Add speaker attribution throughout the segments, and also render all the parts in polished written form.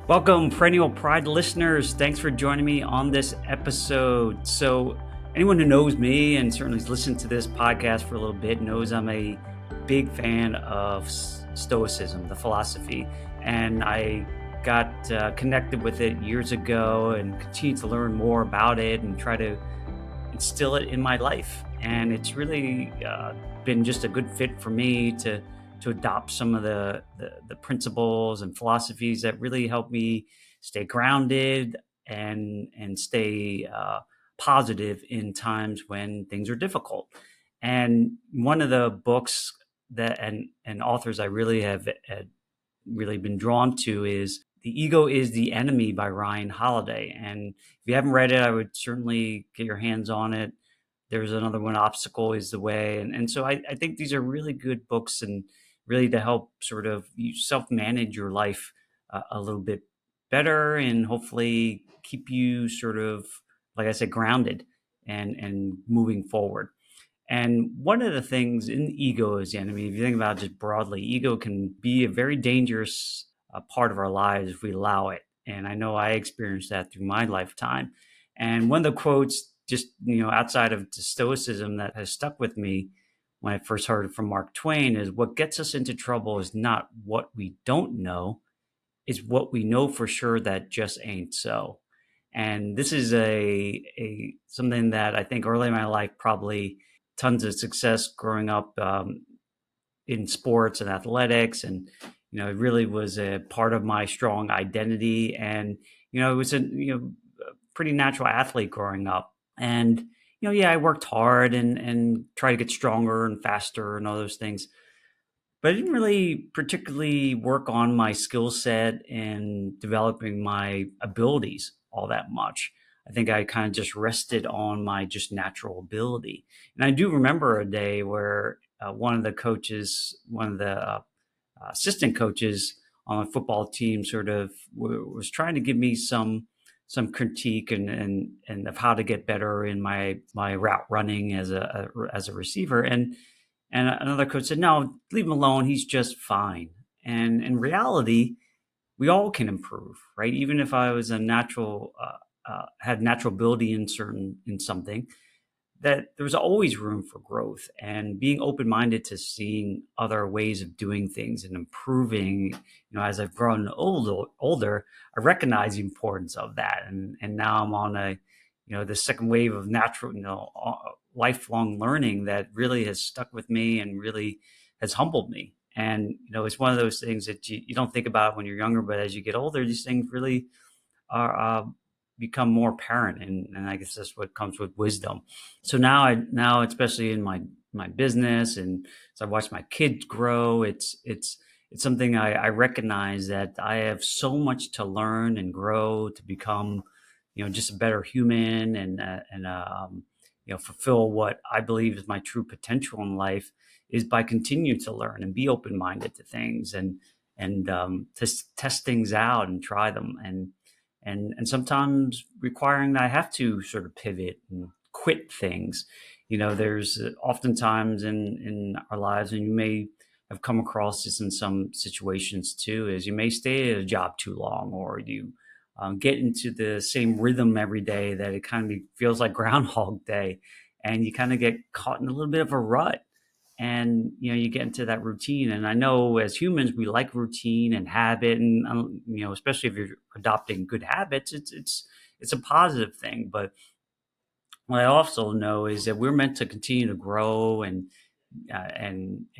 Speaker 1: Welcome, Perennial Pride listeners. Thanks for joining me on this episode. So, anyone who knows me and certainly has listened to this podcast for a little bit knows I'm a big fan of Stoicism, the philosophy. And I got connected with it years ago and continue to learn more about it and try to instill it in my life. And it's really been just a good fit for me to adopt some of the principles and philosophies that really help me stay grounded and stay positive in times when things are difficult. And one of the books that and authors I really have really been drawn to is The Ego is the Enemy by Ryan Holiday. And if you haven't read it, I would certainly get your hands on it. There's another one, Obstacle is the Way. And so I think these are really good books and really to help sort of you self-manage your life a little bit better and hopefully keep you sort of, like I said, grounded and moving forward. And one of the things in ego is the enemy, if you think about it just broadly, ego can be a very dangerous part of our lives if we allow it. And I know I experienced that through my lifetime. And one of the quotes, just outside of the Stoicism, that has stuck with me when I first heard it from Mark Twain is, "What gets us into trouble is not what we don't know, is what we know for sure that just ain't so." And this is a something that I think early in my life, probably tons of success growing up in sports and athletics, and it really was a part of my strong identity. And it was a pretty natural athlete growing up. And yeah, I worked hard and tried to get stronger and faster and all those things, but I didn't really particularly work on my skill set and developing my abilities all that much. I think I kind of just rested on my just natural ability. And I do remember a day where one of the coaches, one of the assistant coaches on the football team, sort of was trying to give me some critique and of how to get better in my route running as a receiver. And another coach said, "No, leave him alone. He's just fine." And in reality, we all can improve, right? Even if I was a natural, had natural ability in something, that there was always room for growth and being open-minded to seeing other ways of doing things and improving. As I've grown older, I recognize the importance of that. And now I'm on the second wave of natural, lifelong learning that really has stuck with me and really has humbled me. And, it's one of those things that you don't think about when you're younger, but as you get older, these things really are, become more apparent. And I guess that's what comes with wisdom. So now, especially in my business, and as I watch my kids grow, it's something I recognize that I have so much to learn and grow to become, just a better human and fulfill what I believe is my true potential in life, is by continuing to learn and be open-minded to things and test things out and try them, and sometimes requiring that I have to sort of pivot and quit things. There's oftentimes in our lives, and you may have come across this in some situations too, is you may stay at a job too long, or you get into the same rhythm every day that it kind of feels like Groundhog Day, and you kind of get caught in a little bit of a rut. And you get into that routine. And I know as humans we like routine and habit, and especially if you're adopting good habits, it's a positive thing. But what I also know is that we're meant to continue to grow and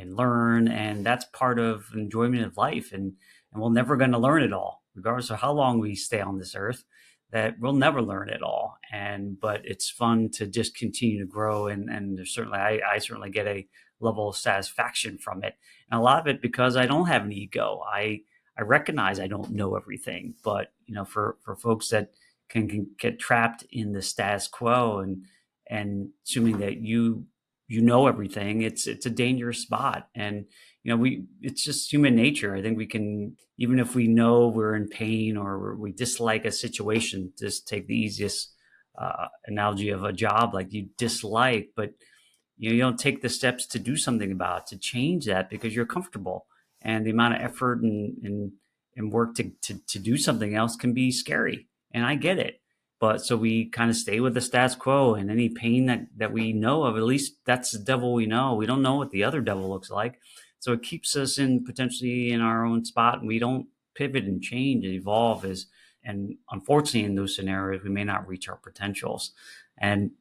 Speaker 1: learn, and that's part of enjoyment of life. And we're never going to learn it all, regardless of how long we stay on this earth. That we'll never learn it all, but it's fun to just continue to grow, and there's certainly I certainly get a level of satisfaction from it, and a lot of it because I don't have an ego. I recognize I don't know everything, but for folks that can get trapped in the status quo and assuming that you know everything, it's a dangerous spot. And it's just human nature. I think we can, even if we know we're in pain or we dislike a situation, just take the easiest analogy of a job, like you dislike, but you don't take the steps to do something about it, to change that, because you're comfortable. And the amount of effort and work to do something else can be scary. And I get it. But so we kind of stay with the status quo, and any pain that we know of, at least that's the devil we know. We don't know what the other devil looks like. So it keeps us in potentially in our own spot, and we don't pivot and change and evolve and unfortunately in those scenarios, we may not reach our potentials. And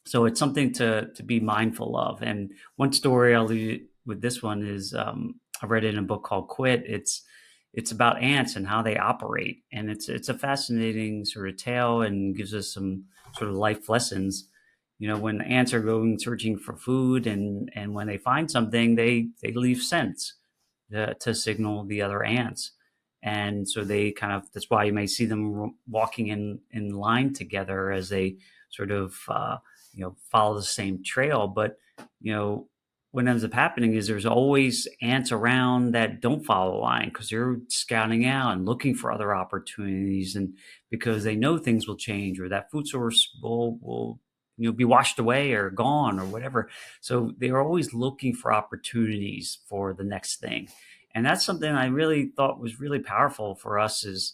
Speaker 1: so it's something to be mindful of. And one story I'll leave with this one is I read it in a book called Quit. It's about ants and how they operate, and it's a fascinating sort of tale and gives us some sort of life lessons. When ants are going searching for food, and when they find something, they leave scents to signal the other ants. And so they kind of, that's why you may see them walking in line together as they sort of follow the same trail. But you know what ends up happening is there's always ants around that don't follow the line because they're scouting out and looking for other opportunities, and because they know things will change or that food source will be washed away or gone or whatever. So they are always looking for opportunities for the next thing. And that's something I really thought was really powerful for us as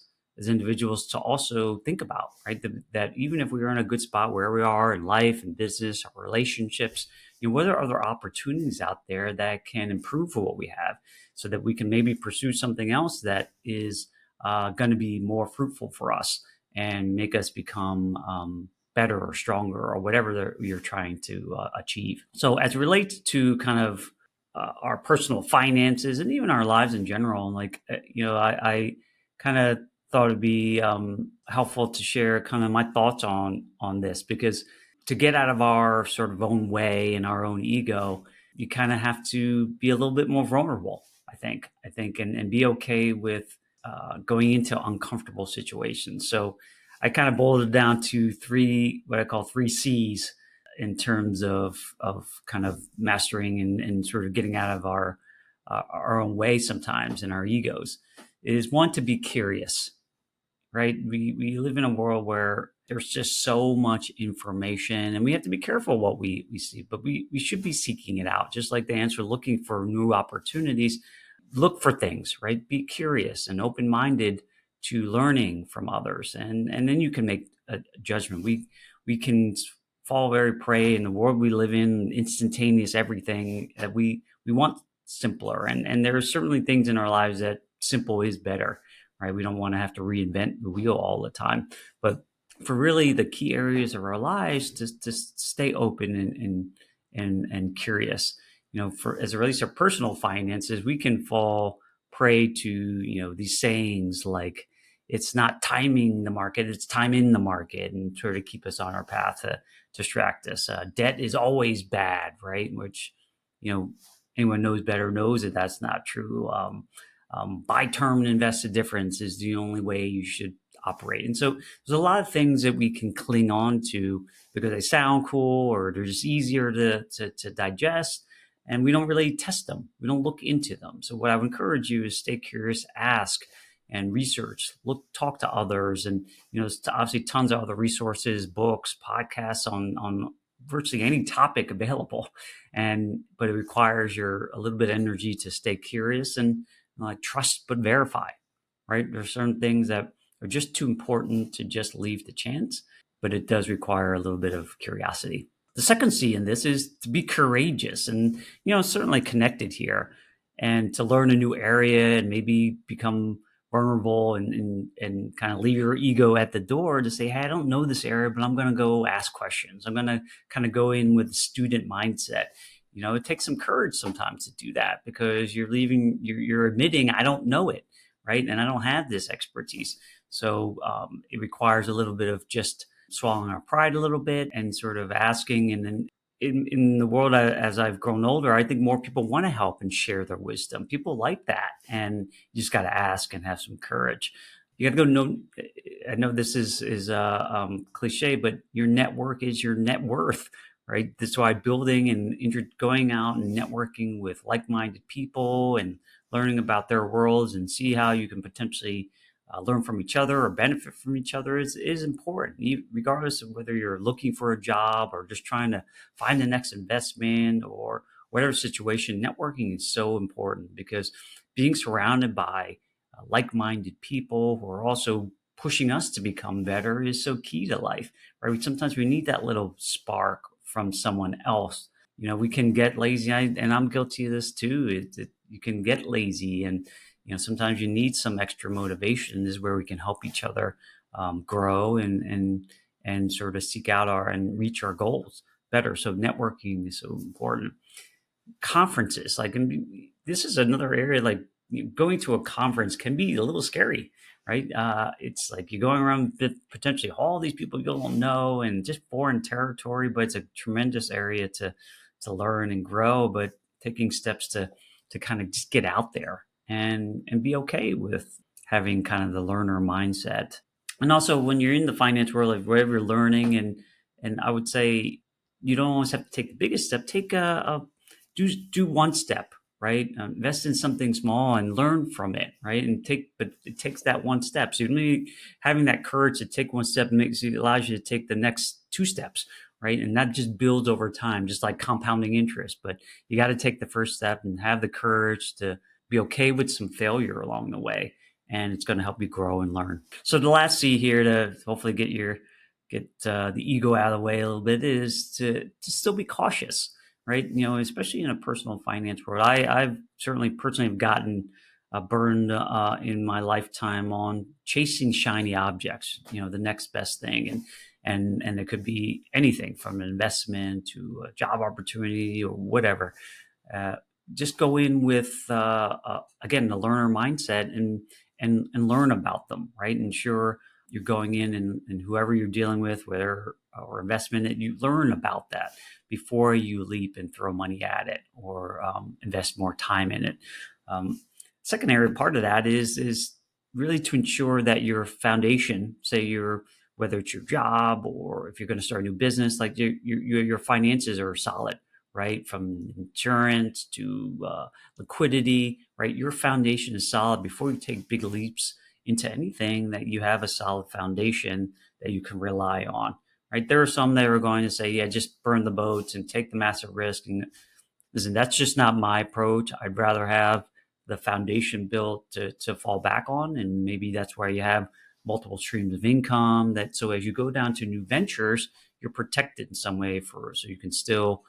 Speaker 1: individuals to also think about, right? That even if we are in a good spot where we are in life and business, our relationships, what are other opportunities out there that can improve what we have so that we can maybe pursue something else that is going to be more fruitful for us and make us become better or stronger or whatever you're trying to achieve. So as it relates to kind of our personal finances and even our lives in general, like, I kind of thought it'd be helpful to share kind of my thoughts on this, because to get out of our sort of own way and our own ego, you kind of have to be a little bit more vulnerable, I think, and be okay with going into uncomfortable situations. So I kind of boiled it down to what I call three C's in terms of kind of mastering and sort of getting out of our own way sometimes and our egos. It is one, to be curious, right? We live in a world where there's just so much information, and we have to be careful what we see, but we should be seeking it out. Just like the ants are looking for new opportunities, look for things, right? Be curious and open-minded to learning from others. And then you can make a judgment. We can fall very prey in the world we live in, instantaneous everything, that we want simpler. And there are certainly things in our lives that simple is better, right? We don't want to have to reinvent the wheel all the time. But for really the key areas of our lives, to stay open and curious. For as it relates to personal finances, we can fall prey to these sayings like, it's not timing the market, it's time in the market, and sort of keep us on our path to distract us. Debt is always bad, right? Which anyone knows better knows that that's not true. Buy term and invest the difference is the only way you should operate. And so there's a lot of things that we can cling on to because they sound cool or they're just easier to digest, and we don't really test them. We don't look into them. So what I would encourage you is stay curious, ask and research, talk to others. And, there's obviously tons of other resources, books, podcasts on virtually any topic available. But it requires a little bit of energy to stay curious and trust, but verify, right? There's certain things that are just too important to just leave to chance, but it does require a little bit of curiosity. The second C in this is to be courageous, and, certainly connected here, and to learn a new area and maybe become vulnerable and kind of leave your ego at the door to say, hey, I don't know this area, but I'm going to go ask questions. I'm going to kind of go in with a student mindset. It takes some courage sometimes to do that because you're admitting I don't know it, right? And I don't have this expertise. So it requires a little bit of just swallowing our pride a little bit and sort of asking. And then in the world, as I've grown older, I think more people want to help and share their wisdom. People like that. And you just got to ask and have some courage. You got to go know. I know this is cliche, but your network is your net worth, right? That's why building and going out and networking with like-minded people and learning about their worlds and see how you can potentially learn from each other or benefit from each other is important, regardless of whether you're looking for a job or just trying to find the next investment or whatever situation. Networking is so important because being surrounded by like-minded people who are also pushing us to become better is so key to life, right? Sometimes we need that little spark from someone else. We can get lazy, and I'm guilty of this too. You can get lazy, and sometimes you need some extra motivation. This is where we can help each other grow and sort of seek out and reach our goals better. So networking is so important. Conferences, this is another area, going to a conference can be a little scary, right? It's like you're going around with potentially all these people you don't know and just foreign territory, but it's a tremendous area to learn and grow, but taking steps to kind of just get out there and be okay with having kind of the learner mindset. And also when you're in the finance world, like wherever you're learning, and I would say you don't always have to take the biggest step. Take do one step, right? Invest in something small and learn from it, right? But it takes that one step. So maybe having that courage to take one step allows you to take the next two steps, right? And that just builds over time, just like compounding interest. But you got to take the first step and have the courage to be okay with some failure along the way. And it's going to help you grow and learn. So the last C here, to hopefully get the ego out of the way a little bit, is to still be cautious, right? Especially in a personal finance world. I've certainly personally have gotten burned in my lifetime on chasing shiny objects, the next best thing. And it could be anything from an investment to a job opportunity or whatever. Just go in with, again, the learner mindset and learn about them, right? Ensure you're going in and whoever you're dealing with, whether or investment, you learn about that before you leap and throw money at it or invest more time in it. Secondary part of that is really to ensure that your foundation, whether it's your job or if you're going to start a new business, like your finances are solid, right? From insurance to liquidity, right? Your foundation is solid before you take big leaps into anything, that you have a solid foundation that you can rely on, right? There are some that are going to say, yeah, just burn the boats and take the massive risk. And listen, that's just not my approach. I'd rather have the foundation built to fall back on. And maybe that's where you have multiple streams of income, so as you go down to new ventures, you're protected in some way so you can still,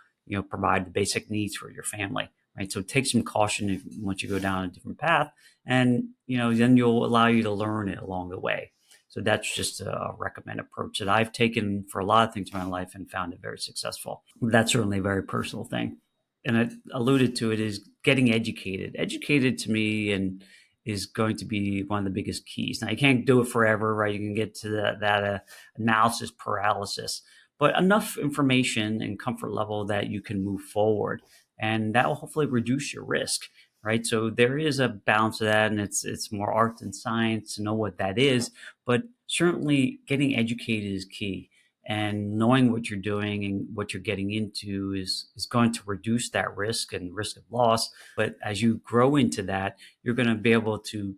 Speaker 1: provide the basic needs for your family, right? So take some caution once you go down a different path, and then you'll allow you to learn it along the way. So that's just a recommended approach that I've taken for a lot of things in my life and found it very successful. That's certainly a very personal thing. And I alluded to it, is getting educated. Educated to me is going to be one of the biggest keys. Now, you can't do it forever, right? You can get to that analysis paralysis, but enough information and comfort level that you can move forward, and that will hopefully reduce your risk, right? So there is a balance of that, and it's more art than science to know what that is, but certainly getting educated is key. And knowing what you're doing and what you're getting into is going to reduce that risk and risk of loss. But as you grow into that, you're going to be able to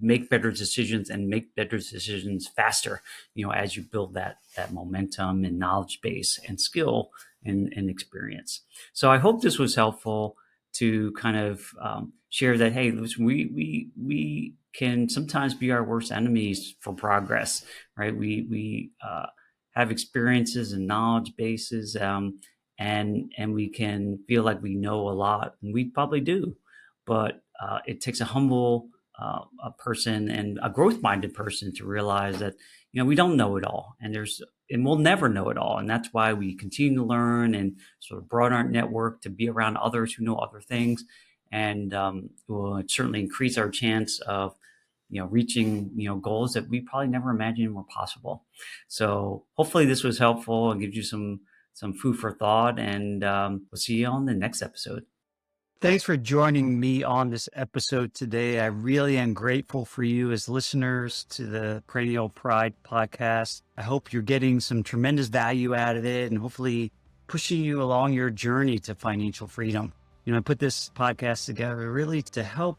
Speaker 1: make better decisions and make better decisions faster, as you build that momentum and knowledge base and skill and experience. So I hope this was helpful to kind of share that, hey, listen, we can sometimes be our worst enemies for progress, right? We have experiences and knowledge bases, and we can feel like we know a lot, and we probably do, but it takes a humble a person and a growth-minded person to realize that we don't know it all, and we'll never know it all, and that's why we continue to learn and sort of broaden our network to be around others who know other things, and will certainly increase our chance of reaching, goals that we probably never imagined were possible. So hopefully this was helpful and gives you some food for thought, and we'll see you on the next episode. Thanks for joining me on this episode today. I really am grateful for you as listeners to the Perennial Pride podcast. I hope you're getting some tremendous value out of it and hopefully pushing you along your journey to financial freedom. I put this podcast together really to help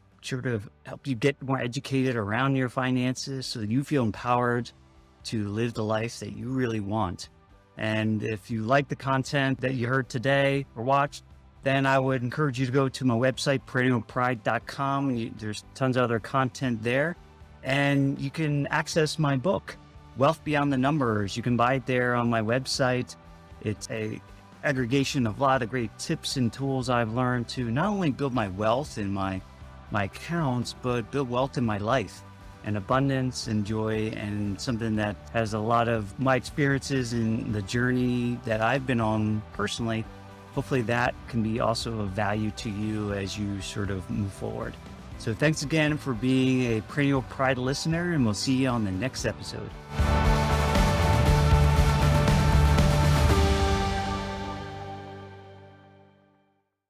Speaker 1: you get more educated around your finances so that you feel empowered to live the life that you really want. And if you like the content that you heard today or watched, then I would encourage you to go to my website, perennialpride.com. There's tons of other content there. And you can access my book, Wealth Beyond the Numbers. You can buy it there on my website. It's a aggregation of a lot of great tips and tools I've learned to not only build my wealth in my accounts, but build wealth in my life and abundance and joy, and something that has a lot of my experiences in the journey that I've been on personally. Hopefully that can be also of value to you as you sort of move forward. So thanks again for being a Perennial Pride listener, and we'll see you on the next episode.